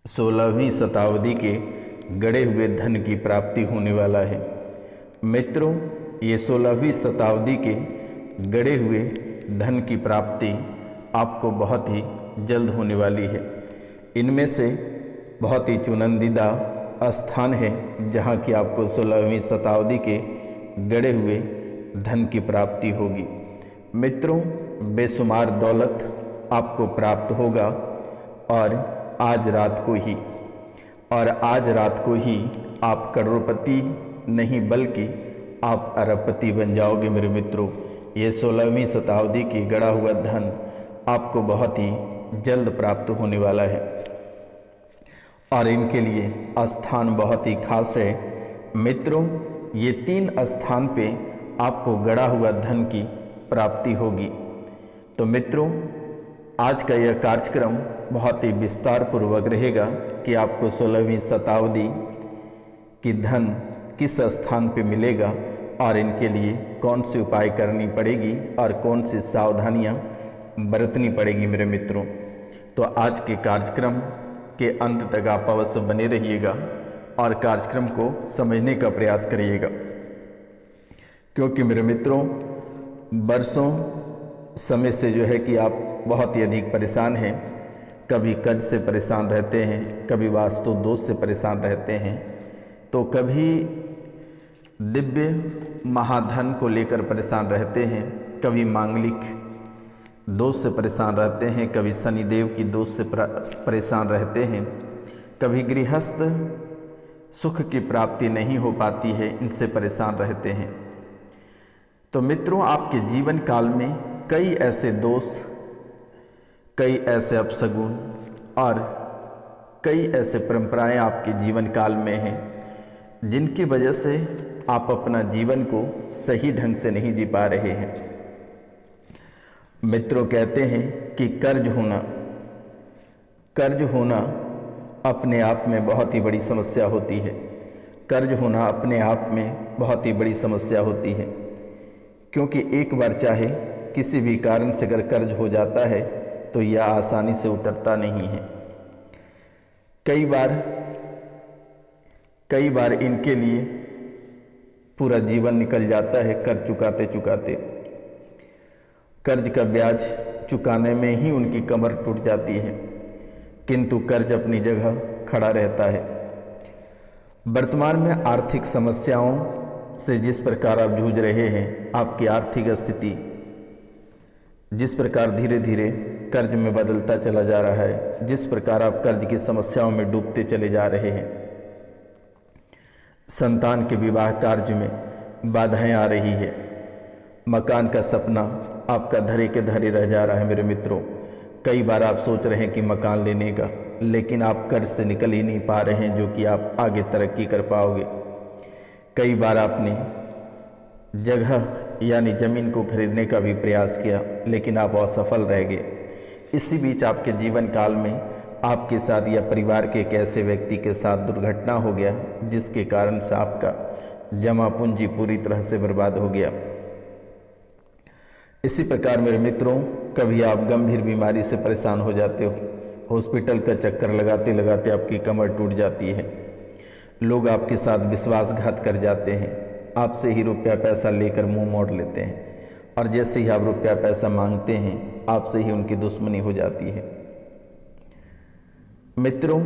16वीं शताब्दी के गड़े हुए धन की प्राप्ति होने वाला है। मित्रों, ये 16वीं शताब्दी के गड़े हुए धन की प्राप्ति आपको बहुत ही जल्द होने वाली है। इनमें से बहुत ही चुनिंदा स्थान है जहाँ की आपको 16वीं शताब्दी के गड़े हुए धन की प्राप्ति होगी। मित्रों, बेशुमार दौलत आपको प्राप्त होगा और आज रात को ही आप करोड़पति नहीं बल्कि आप अरबपति बन जाओगे। मेरे मित्रों, ये 16वीं शताब्दी की गड़ा हुआ धन आपको बहुत ही जल्द प्राप्त होने वाला है और इनके लिए स्थान बहुत ही खास है। मित्रों, ये 3 स्थान पे आपको गड़ा हुआ धन की प्राप्ति होगी। तो मित्रों, आज का यह कार्यक्रम बहुत ही विस्तार पूर्वक रहेगा कि आपको 16वीं शताब्दी की धन किस स्थान पे मिलेगा और इनके लिए कौन सी उपाय करनी पड़ेगी और कौन सी सावधानियां बरतनी पड़ेगी। मेरे मित्रों, तो आज के कार्यक्रम के अंत तक आप अवश्य बने रहिएगा और कार्यक्रम को समझने का प्रयास करिएगा, क्योंकि मेरे मित्रों बरसों समय से जो है कि आप बहुत ही अधिक परेशान हैं। कभी कर्ज से परेशान रहते हैं, कभी वास्तु दोष से परेशान रहते हैं, तो कभी दिव्य महाधन को लेकर परेशान रहते हैं, कभी मांगलिक दोष से परेशान रहते हैं, कभी शनिदेव की दोष से परेशान रहते हैं, कभी गृहस्थ सुख की प्राप्ति नहीं हो पाती है, इनसे परेशान रहते हैं। तो मित्रों, आपके जीवन काल में कई ऐसे दोष, कई ऐसे अपशगुन और कई ऐसे परंपराएं आपके जीवन काल में हैं जिनकी वजह से आप अपना जीवन को सही ढंग से नहीं जी पा रहे हैं। मित्रों, कहते हैं कि कर्ज होना अपने आप में बहुत ही बड़ी समस्या होती है। कर्ज होना अपने आप में बहुत ही बड़ी समस्या होती है, क्योंकि एक बार चाहे किसी भी कारण से अगर कर्ज हो जाता है तो यह आसानी से उतरता नहीं है। कई बार इनके लिए पूरा जीवन निकल जाता है कर्ज चुकाते चुकाते। कर्ज का ब्याज चुकाने में ही उनकी कमर टूट जाती है, किंतु कर्ज अपनी जगह खड़ा रहता है। वर्तमान में आर्थिक समस्याओं से जिस प्रकार आप जूझ रहे हैं, आपकी आर्थिक स्थिति जिस प्रकार धीरे धीरे कर्ज में बदलता चला जा रहा है, जिस प्रकार आप कर्ज की समस्याओं में डूबते चले जा रहे हैं, संतान के विवाह कार्य में बाधाएं आ रही है, मकान का सपना आपका धरे के धरे रह जा रहा है। मेरे मित्रों, कई बार आप सोच रहे हैं कि मकान लेने का, लेकिन आप कर्ज से निकल ही नहीं पा रहे हैं जो कि आप आगे तरक्की कर पाओगे। कई बार आपने जगह यानी ज़मीन को खरीदने का भी प्रयास किया, लेकिन आप असफल रह गए। इसी बीच आपके जीवन काल में आपके साथ या परिवार के एक ऐसे व्यक्ति के साथ दुर्घटना हो गया जिसके कारण से आपका जमा पूंजी पूरी तरह से बर्बाद हो गया। इसी प्रकार मेरे मित्रों, कभी आप गंभीर बीमारी से परेशान हो जाते हो, हॉस्पिटल का चक्कर लगाते लगाते आपकी कमर टूट जाती है, लोग आपके साथ विश्वासघात कर जाते हैं, आपसे ही रुपया पैसा लेकर मुंह मोड़ लेते हैं और जैसे ही आप रुपया पैसा मांगते हैं आपसे ही उनकी दुश्मनी हो जाती है। मित्रों,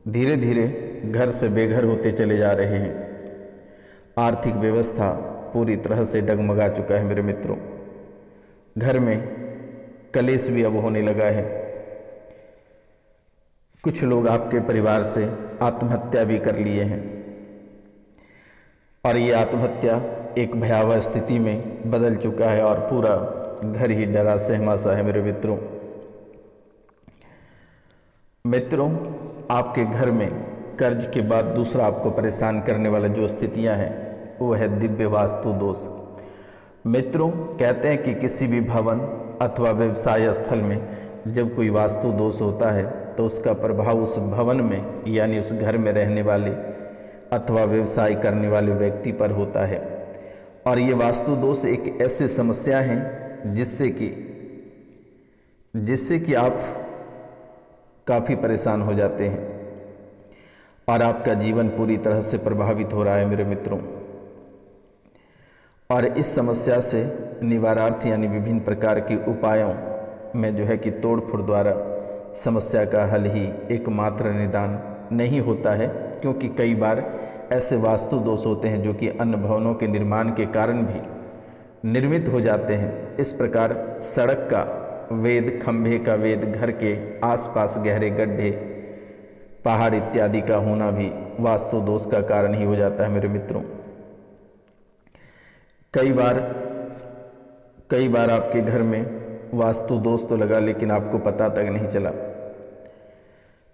धीरे धीरे घर से बेघर होते चले जा रहे हैं। आर्थिक व्यवस्था पूरी तरह से डगमगा चुका है। मेरे मित्रों, घर में कलेश भी अब होने लगा है। कुछ लोग आपके परिवार से आत्महत्या भी कर लिए हैं और ये आत्महत्या एक भयावह स्थिति में बदल चुका है और पूरा घर ही डरा सहमा-सा है। मेरे मित्रों, आपके घर में कर्ज के बाद दूसरा आपको परेशान करने वाला जो स्थितियां हैं वो है दिव्य वास्तु दोष। मित्रों, कहते हैं कि किसी भी भवन अथवा व्यवसाय स्थल में जब कोई वास्तु दोष होता है तो उसका प्रभाव उस भवन में यानी उस घर में रहने वाले अथवा व्यवसाय करने वाले व्यक्ति पर होता है। और ये वास्तु दोष एक ऐसी समस्या है जिससे कि आप काफ़ी परेशान हो जाते हैं और आपका जीवन पूरी तरह से प्रभावित हो रहा है मेरे मित्रों। और इस समस्या से निवारार्थ यानी विभिन्न प्रकार के उपायों में जो है कि तोड़ फोड़ द्वारा समस्या का हल ही एकमात्र निदान नहीं होता है, क्योंकि कई बार ऐसे वास्तु दोष होते हैं जो कि अन्य भवनों के निर्माण के कारण भी निर्मित हो जाते हैं। इस प्रकार सड़क का वेद, खंभे का वेद, घर के आसपास गहरे गड्ढे, पहाड़ इत्यादि का होना भी वास्तु दोष का कारण ही हो जाता है मेरे मित्रों। कई बार आपके घर में वास्तु दोष तो लगा लेकिन आपको पता तक नहीं चला।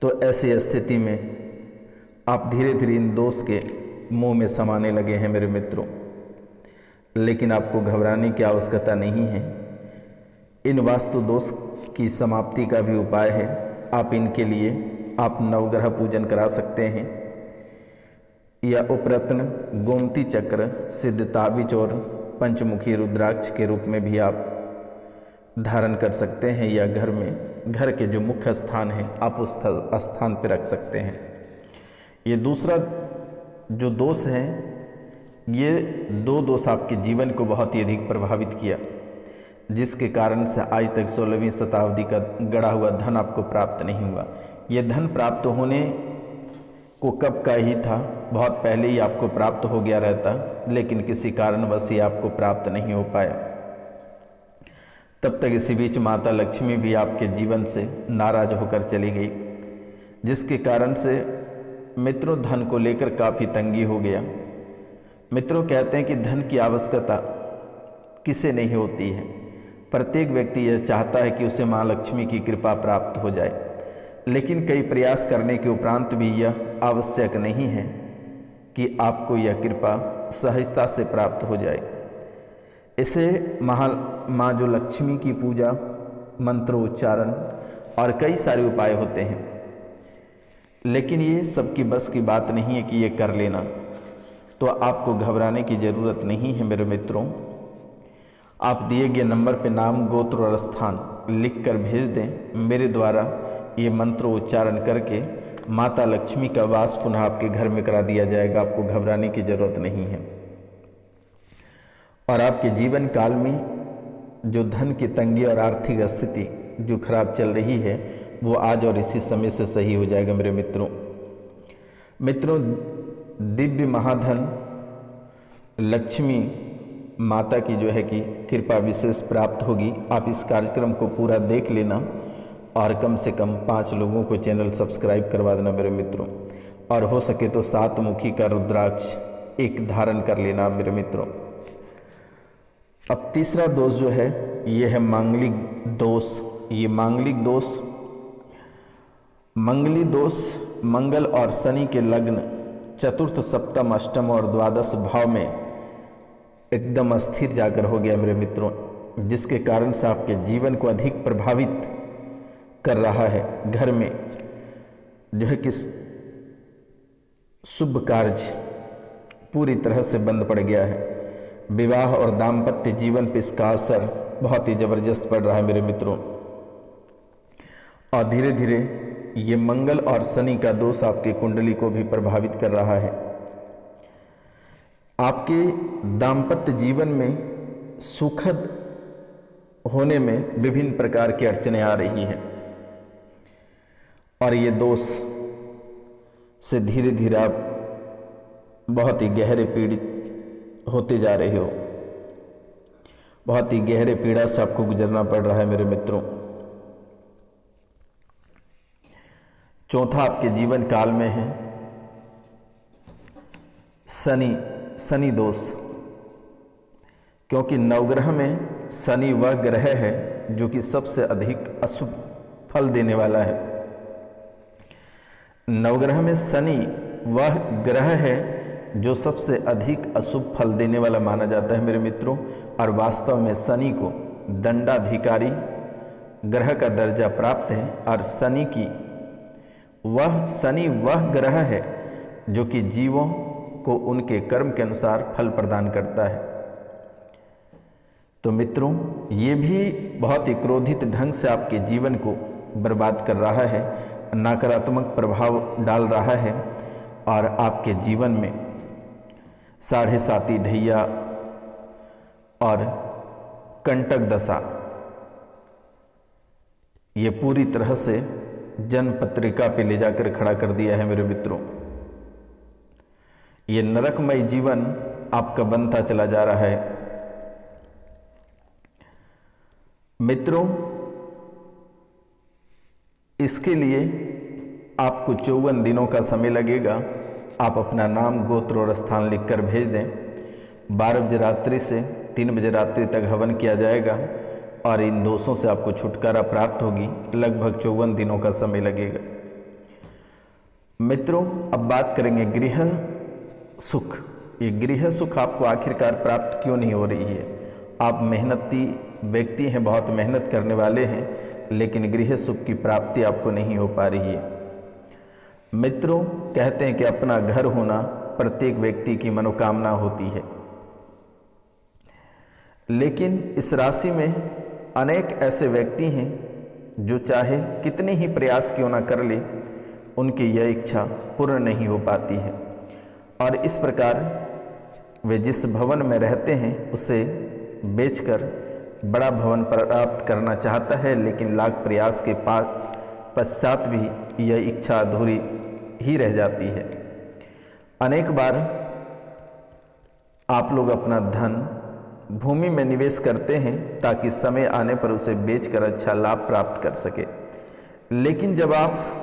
तो ऐसी स्थिति में आप धीरे धीरे इन दोष के मुंह में समाने लगे हैं मेरे मित्रों। लेकिन आपको घबराने की आवश्यकता नहीं है। इन वास्तु दोष की समाप्ति का भी उपाय है। आप इनके लिए आप नवग्रह पूजन करा सकते हैं, या उपरत्न, गोमती चक्र, सिद्ध ताबीज और पंचमुखी रुद्राक्ष के रूप में भी आप धारण कर सकते हैं, या घर के जो मुख्य स्थान है आप उस स्थान पर रख सकते हैं। ये दूसरा जो दोष है, ये दो दोष आपके जीवन को बहुत ही अधिक प्रभावित किया, जिसके कारण से आज तक 16वीं शताब्दी का गढ़ा हुआ धन आपको प्राप्त नहीं हुआ। ये धन प्राप्त होने को कब का ही था, बहुत पहले ही आपको प्राप्त हो गया रहता, लेकिन किसी कारणवश ही आपको प्राप्त नहीं हो पाया। तब तक इसी बीच माता लक्ष्मी भी आपके जीवन से नाराज होकर चली गई, जिसके कारण से मित्रों धन को लेकर काफ़ी तंगी हो गया। मित्रों कहते हैं कि धन की आवश्यकता किसे नहीं होती है, प्रत्येक व्यक्ति यह चाहता है कि उसे माँ लक्ष्मी की कृपा प्राप्त हो जाए, लेकिन कई प्रयास करने के उपरांत भी यह आवश्यक नहीं है कि आपको यह कृपा सहजता से प्राप्त हो जाए। इसे माँ जो लक्ष्मी की पूजा, मंत्रोच्चारण और कई सारे उपाय होते हैं, लेकिन ये सबकी बस की बात नहीं है कि ये कर लेना। तो आपको घबराने की ज़रूरत नहीं है मेरे मित्रों। आप दिए गए नंबर पे नाम, गोत्र और स्थान लिख कर भेज दें। मेरे द्वारा ये मंत्रोच्चारण करके माता लक्ष्मी का वास पुनः आपके घर में करा दिया जाएगा। आपको घबराने की ज़रूरत नहीं है। और आपके जीवन काल में जो धन की तंगी और आर्थिक स्थिति जो खराब चल रही है, वो आज और इसी समय से सही हो जाएगा मेरे मित्रों। दिव्य महाधन लक्ष्मी माता की जो है कि कृपा विशेष प्राप्त होगी। आप इस कार्यक्रम को पूरा देख लेना और कम से कम 5 लोगों को चैनल सब्सक्राइब करवा देना मेरे मित्रों। और हो सके तो 7 मुखी का रुद्राक्ष एक धारण कर लेना मेरे मित्रों। अब तीसरा दोष जो है ये है मांगलिक दोष। ये मांगलिक दोष, मंगली दोष मंगल और शनि के लग्न चतुर्थ, सप्तम, अष्टम और द्वादश भाव में एकदम अस्थिर जाकर हो गया मेरे मित्रों, जिसके कारण से आपके जीवन को अधिक प्रभावित कर रहा है। घर में जो है कि शुभ कार्य पूरी तरह से बंद पड़ गया है। विवाह और दाम्पत्य जीवन पर इसका असर बहुत ही जबरदस्त पड़ रहा है मेरे मित्रों। और धीरे धीरे ये मंगल और शनि का दोष आपके कुंडली को भी प्रभावित कर रहा है। आपके दाम्पत्य जीवन में सुखद होने में विभिन्न प्रकार की अड़चनें आ रही हैं, और ये दोष से धीरे धीरे आप बहुत ही गहरे पीड़ित होते जा रहे हो। बहुत ही गहरे पीड़ा से आपको गुजरना पड़ रहा है मेरे मित्रों। चौथा आपके जीवन काल में है शनि दोष, क्योंकि नवग्रह में शनि वह ग्रह है जो कि सबसे अधिक अशुभ फल देने वाला है। नवग्रह में शनि वह ग्रह है जो सबसे अधिक अशुभ फल देने वाला माना जाता है मेरे मित्रों। और वास्तव में शनि को दंडाधिकारी ग्रह का दर्जा प्राप्त है, और शनि वह ग्रह है जो कि जीवों को उनके कर्म के अनुसार फल प्रदान करता है। तो मित्रों, ये भी बहुत ही क्रोधित ढंग से आपके जीवन को बर्बाद कर रहा है। नकारात्मक प्रभाव डाल रहा है और आपके जीवन में 7.5 ढैया और कंटक दशा ये पूरी तरह से जन्म पत्रिका पे ले जाकर खड़ा कर दिया है मेरे मित्रों। ये नरकमय जीवन आपका बनता चला जा रहा है। मित्रों, इसके लिए आपको 54 दिनों का समय लगेगा। आप अपना नाम, गोत्र और स्थान लिखकर भेज दें। 12 बजे रात्रि से 3 बजे रात्रि तक हवन किया जाएगा और इन दोषों से आपको छुटकारा प्राप्त होगी। लगभग 54 दिनों का समय लगेगा। मित्रों, अब बात करेंगे गृह सुख। ये गृह सुख आपको आखिरकार प्राप्त क्यों नहीं हो रही है? आप मेहनती व्यक्ति हैं, बहुत मेहनत करने वाले हैं, लेकिन गृह सुख की प्राप्ति आपको नहीं हो पा रही है। मित्रों, कहते हैं कि अपना घर होना प्रत्येक व्यक्ति की मनोकामना होती है, लेकिन इस राशि में अनेक ऐसे व्यक्ति हैं जो चाहे कितने ही प्रयास क्यों ना कर ले, उनकी यह इच्छा पूर्ण नहीं हो पाती है और इस प्रकार वे जिस भवन में रहते हैं उसे बेचकर बड़ा भवन प्राप्त करना चाहता है, लेकिन लाख प्रयास के पश्चात भी यह इच्छा अधूरी ही रह जाती है। अनेक बार आप लोग अपना धन भूमि में निवेश करते हैं ताकि समय आने पर उसे बेचकर अच्छा लाभ प्राप्त कर सके, लेकिन जब आप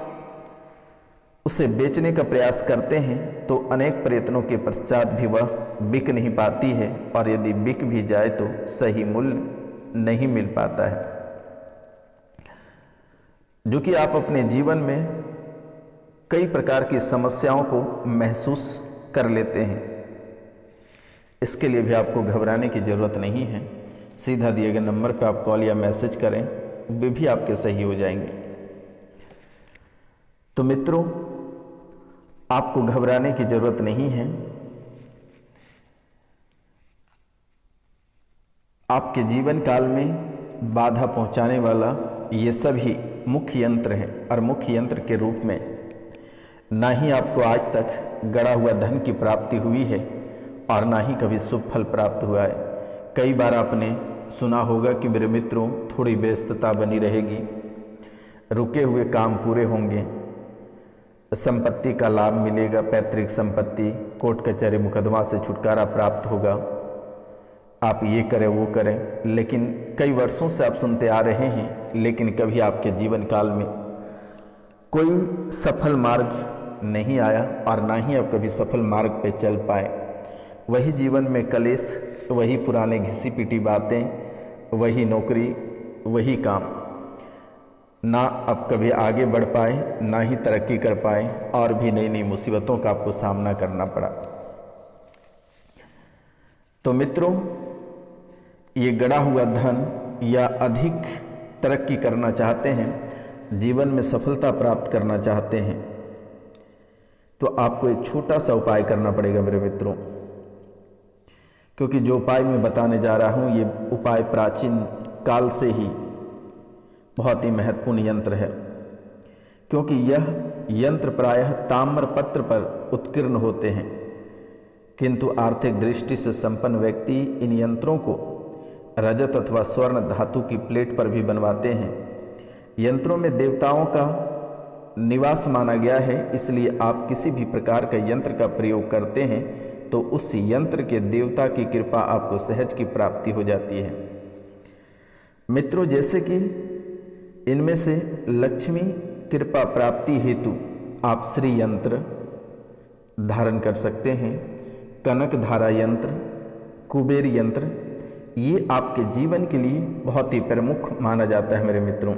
उसे बेचने का प्रयास करते हैं तो अनेक प्रयत्नों के पश्चात भी वह बिक नहीं पाती है और यदि बिक भी जाए तो सही मूल्य नहीं मिल पाता है, जो कि आप अपने जीवन में कई प्रकार की समस्याओं को महसूस कर लेते हैं। इसके लिए भी आपको घबराने की ज़रूरत नहीं है। सीधा दिए गए नंबर पर आप कॉल या मैसेज करें, वे भी आपके सही हो जाएंगे। तो मित्रों, आपको घबराने की ज़रूरत नहीं है। आपके जीवन काल में बाधा पहुंचाने वाला ये सभी मुख्य यंत्र हैं और मुख्य यंत्र के रूप में ना ही आपको आज तक गड़ा हुआ धन की प्राप्ति हुई है और ना ही कभी शुभ फल प्राप्त हुआ है। कई बार आपने सुना होगा कि मेरे मित्रों, थोड़ी व्यस्तता बनी रहेगी, रुके हुए काम पूरे होंगे, संपत्ति का लाभ मिलेगा, पैतृक संपत्ति, कोर्ट कचहरी मुकदमा से छुटकारा प्राप्त होगा, आप ये करें वो करें। लेकिन कई वर्षों से आप सुनते आ रहे हैं, लेकिन कभी आपके जीवन काल में कोई सफल मार्ग नहीं आया और ना ही आप कभी सफल मार्ग पे चल पाए। वही जीवन में कलेश, वही पुराने घिसी पिटी बातें, वही नौकरी, वही काम, ना आप कभी आगे बढ़ पाए, ना ही तरक्की कर पाए और भी नई नई मुसीबतों का आपको सामना करना पड़ा। तो मित्रों, ये गड़ा हुआ धन या अधिक तरक्की करना चाहते हैं, जीवन में सफलता प्राप्त करना चाहते हैं, तो आपको एक छोटा सा उपाय करना पड़ेगा मेरे मित्रों। क्योंकि जो उपाय मैं बताने जा रहा हूँ, ये उपाय प्राचीन काल से ही बहुत ही महत्वपूर्ण यंत्र है, क्योंकि यह यंत्र प्रायः ताम्रपत्र पर उत्कीर्ण होते हैं, किंतु आर्थिक दृष्टि से संपन्न व्यक्ति इन यंत्रों को रजत अथवा स्वर्ण धातु की प्लेट पर भी बनवाते हैं। यंत्रों में देवताओं का निवास माना गया है, इसलिए आप किसी भी प्रकार का यंत्र का प्रयोग करते हैं तो उस यंत्र के देवता की कृपा आपको सहज की प्राप्ति हो जाती है। मित्रों, जैसे कि इनमें से लक्ष्मी कृपा प्राप्ति हेतु आप श्री यंत्र धारण कर सकते हैं, कनक धारा यंत्र, कुबेर यंत्र, ये आपके जीवन के लिए बहुत ही प्रमुख माना जाता है मेरे मित्रों।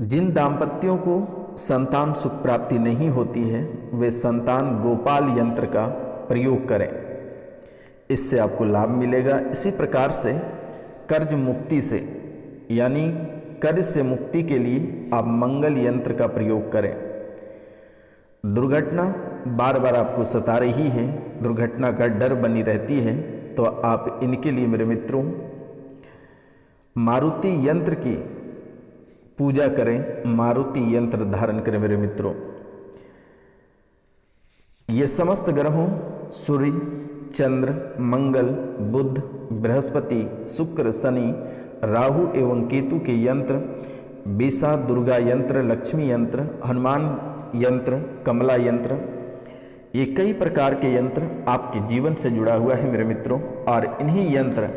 जिन दाम्पत्यों को संतान सुख प्राप्ति नहीं होती है, वे संतान गोपाल यंत्र का प्रयोग करें, इससे आपको लाभ मिलेगा। इसी प्रकार से कर्ज मुक्ति से, यानी कर्ज से मुक्ति के लिए आप मंगल यंत्र का प्रयोग करें। दुर्घटना बार बार आपको सता रही है, दुर्घटना का डर बनी रहती है, तो आप इनके लिए मेरे मित्रों मारुति यंत्र की पूजा करें, मारुति यंत्र धारण करें मेरे मित्रों। ये समस्त ग्रहों सूर्य, चंद्र, मंगल, बुध, बृहस्पति, शुक्र, शनि, राहु एवं केतु के यंत्र, बीसा दुर्गा यंत्र, लक्ष्मी यंत्र, हनुमान यंत्र, कमला यंत्र, ये कई प्रकार के यंत्र आपके जीवन से जुड़ा हुआ है मेरे मित्रों। और इन्हीं यंत्र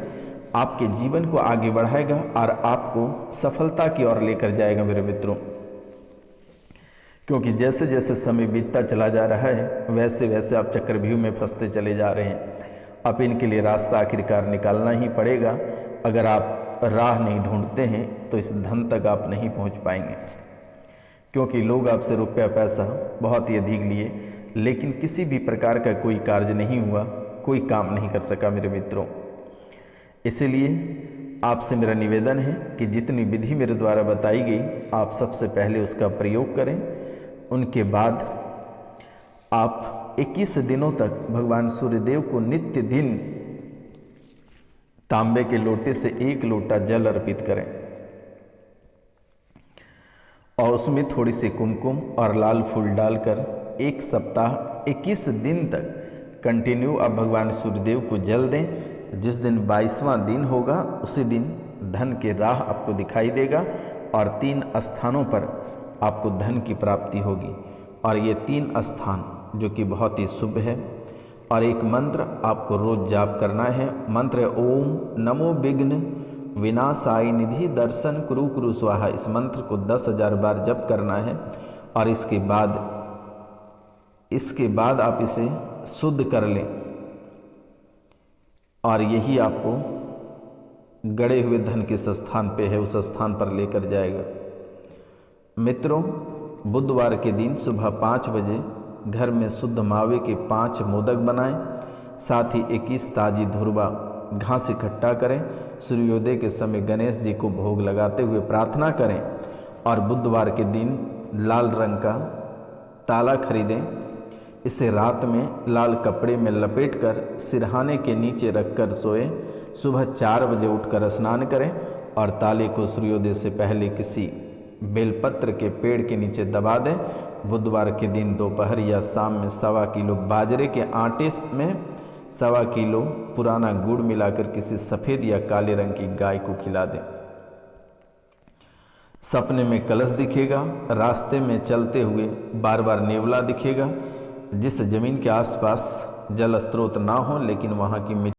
आपके जीवन को आगे बढ़ाएगा और आपको सफलता की ओर लेकर जाएगा मेरे मित्रों। क्योंकि जैसे जैसे समय बीतता चला जा रहा है वैसे वैसे आप चक्रव्यूह में फंसते चले जा रहे हैं। अब इनके लिए रास्ता आखिरकार निकालना ही पड़ेगा। अगर आप राह नहीं ढूंढते हैं तो इस धन तक आप नहीं पहुंच पाएंगे। क्योंकि लोग आपसे रुपया पैसा बहुत ही अधिक लिए, लेकिन किसी भी प्रकार का कोई कार्य नहीं हुआ, कोई काम नहीं कर सका मेरे मित्रों। इसलिए आपसे मेरा निवेदन है कि जितनी विधि मेरे द्वारा बताई गई आप सबसे पहले उसका प्रयोग करें। उनके बाद आप 21 दिनों तक भगवान सूर्यदेव को नित्य दिन तांबे के लोटे से 1 लोटा जल अर्पित करें और उसमें थोड़ी सी कुमकुम और लाल फूल डालकर 1 सप्ताह 21 दिन तक कंटिन्यू आप भगवान सूर्यदेव को जल दें। जिस दिन 22वां दिन होगा उसी दिन धन की राह आपको दिखाई देगा और 3 स्थानों पर आपको धन की प्राप्ति होगी। और ये 3 स्थान जो कि बहुत ही शुभ है। और एक मंत्र आपको रोज जाप करना है। मंत्र है ओम नमो विघ्न विनाशाय निधि दर्शन कुरु कुरु स्वाहा। इस मंत्र को 10,000 बार जप करना है और इसके बाद आप इसे शुद्ध कर लें और यही आपको गड़े हुए धन किस स्थान पे है उस स्थान पर लेकर जाएगा। मित्रों, बुधवार के दिन सुबह 5 बजे घर में शुद्ध मावे के 5 मोदक बनाएं। साथ ही 21 ताजी धुरवा घास इकट्ठा करें। सूर्योदय के समय गणेश जी को भोग लगाते हुए प्रार्थना करें और बुधवार के दिन लाल रंग का ताला खरीदें। इसे रात में लाल कपड़े में लपेटकर सिरहाने के नीचे रखकर सोएं। सुबह 4 बजे उठकर स्नान करें और ताले को सूर्योदय से पहले किसी बेलपत्र के पेड़ के नीचे दबा दें। बुधवार के दिन दोपहर या शाम में 1.25 किलो बाजरे के आटे में 1.25 किलो पुराना गुड़ मिलाकर किसी सफ़ेद या काले रंग की गाय को खिला दें। सपने में कलश दिखेगा। रास्ते में चलते हुए बार बार नेवला दिखेगा। जिस जमीन के आसपास जल स्रोत ना हो लेकिन वहाँ की